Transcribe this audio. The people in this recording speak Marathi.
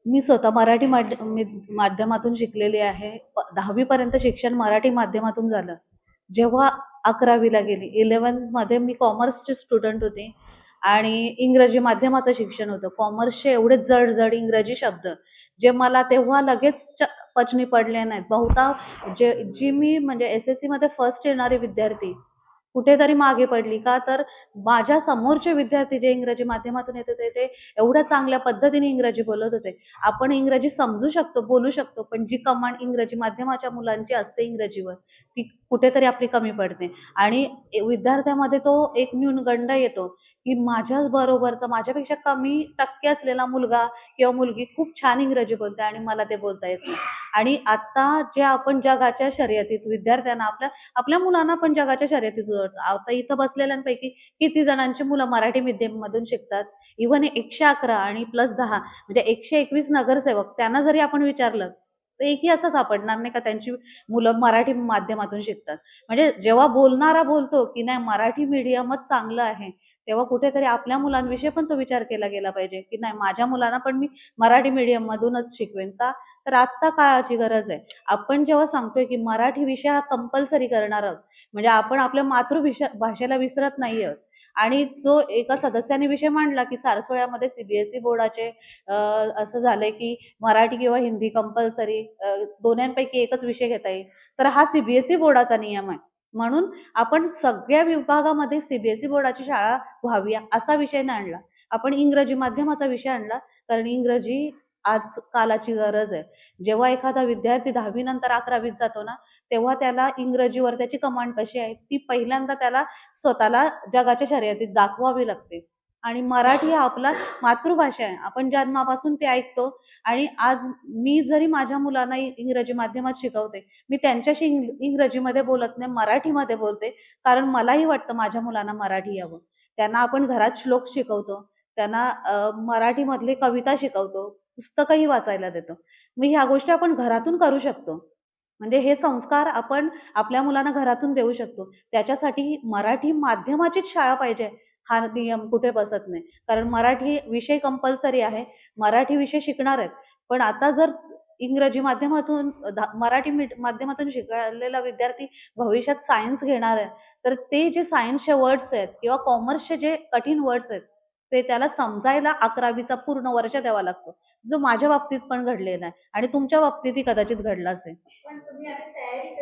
मी स्वतः मराठी माध्यमातून शिकलेली आहे. 10वी पर्यंत शिक्षण मराठी माध्यमातून झालं. जेव्हा 11वी गेली, 11th मध्ये मी कॉमर्सची स्टुडंट होते आणि इंग्रजी माध्यमाचं शिक्षण होतं. कॉमर्सचे एवढे जड-जड इंग्रजी शब्द, जे मला तेव्हा लगेच पचनी पडले नाहीत. बहुधा जी मी म्हणजे एस-एस-सीमध्ये फर्स्ट येणारे विद्यार्थी कुठेतरी मागे पडली. का तर माझ्या समोरचे विद्यार्थी जे इंग्रजी माध्यमातून येत होते, ते एवढ्या चांगल्या पद्धतीने इंग्रजी बोलत होते. आपण इंग्रजी समजू शकतो, बोलू शकतो, पण जी कमांड इंग्रजी माध्यमाच्या मुलांची असते इंग्रजीवर, ती कुठेतरी आपली कमी पडते आणि विद्यार्थ्यामध्ये तो एक न्यूनगंड येतो, की माझ्याच बरोबरचा, माझ्यापेक्षा कमी टक्के असलेला मुलगा किंवा मुलगी खूप छान इंग्रजी बोलते आणि मला ते बोलता येत नाही. आणि आता जे आपण जगाच्या शर्यतीत विद्यार्थ्यांना आपल्या आपल्या मुलांना पण जगाच्या शर्यतीत आता इथं बसलेल्यांपैकी किती जणांची मुलं मराठी मीडियममधून शिकतात. इव्हन 111 आणि +10 म्हणजे 121 नगरसेवक त्यांना जरी आपण विचारलं, तर एकही असं सापडणार नाही का त्यांची मुलं मराठी माध्यमातून शिकतात. म्हणजे जेव्हा बोलणारा बोलतो, की नाही मराठी मीडियमच चांगलं आहे, तेव्हा कुठेतरी आपल्या मुलांविषयी पण तो विचार केला गेला पाहिजे, की नाही माझ्या मुलांना पण मी मराठी मीडियममधूनच शिकवेन. का? तर आत्ता काळाची गरज आहे. आपण जेव्हा सांगतोय, की मराठी विषय हा कंपल्सरी करणार आहोत, म्हणजे आपण आपल्या भाषेला विसरत नाही आहोत. आणि जो एका सदस्याने विषय मांडला, की सारस्वळ्यामध्ये सी बोर्डाचे असं झालंय, की मराठी किंवा हिंदी कंपल्सरी दोन्हीपैकी एकच विषय घेता येईल. तर हा बोर्डाचा नियम आहे. म्हणून आपण सगळ्या विभागामध्ये बोर्डाची शाळा व्हावी असा विषय नाही आणला. आपण इंग्रजी माध्यमाचा विषय आणला, कारण इंग्रजी आज कालाची गरज आहे. जेव्हा एखादा विद्यार्थी 10वी नंतर 11वीत जातो ना, तेव्हा त्याला इंग्रजीवर त्याची कमांड कशी आहे, ती पहिल्यांदा त्याला स्वतःला जगाच्या शर्यतीत दाखवावी लागते. आणि मराठी हा आपला मातृभाषा आहे. आपण जन्मापासून ते ऐकतो आणि आज मी जरी माझ्या मुलांना इंग्रजी माध्यमात शिकवते, मी त्यांच्याशी इंग्रजीमध्ये बोलत नाही, मराठीमध्ये बोलते. कारण मलाही वाटतं माझ्या मुलांना मराठी यावं. त्यांना आपण घरात श्लोक शिकवतो. त्यांना मराठीमधले कविता शिकवतो. पुस्तकंही वाचायला देतो. मग ह्या गोष्टी आपण घरातून करू शकतो. म्हणजे हे संस्कार आपण आपल्या मुलांना घरातून देऊ शकतो. त्याच्यासाठी मराठी माध्यमाचीच शाळा पाहिजे, हा नियम कुठे बसत नाही. कारण मराठी विषय कंपल्सरी आहे. मराठी विषय शिकणार आहेत. पण आता जर इंग्रजी माध्यमातून मराठी माध्यमातून शिकलेला विद्यार्थी भविष्यात सायन्स घेणार आहे, तर ते जे सायन्सचे वर्ड्स आहेत किंवा कॉमर्सचे जे कठीण वर्ड्स आहेत, ते त्याला समजायला 11वीचा पूर्ण वर्ष द्यावा लागतो. जो माझ्या बाबतीत पण घडलेला आहे आणि तुमच्या बाबतीतही कदाचित घडला असेल. पण तुम्ही आधी तयारी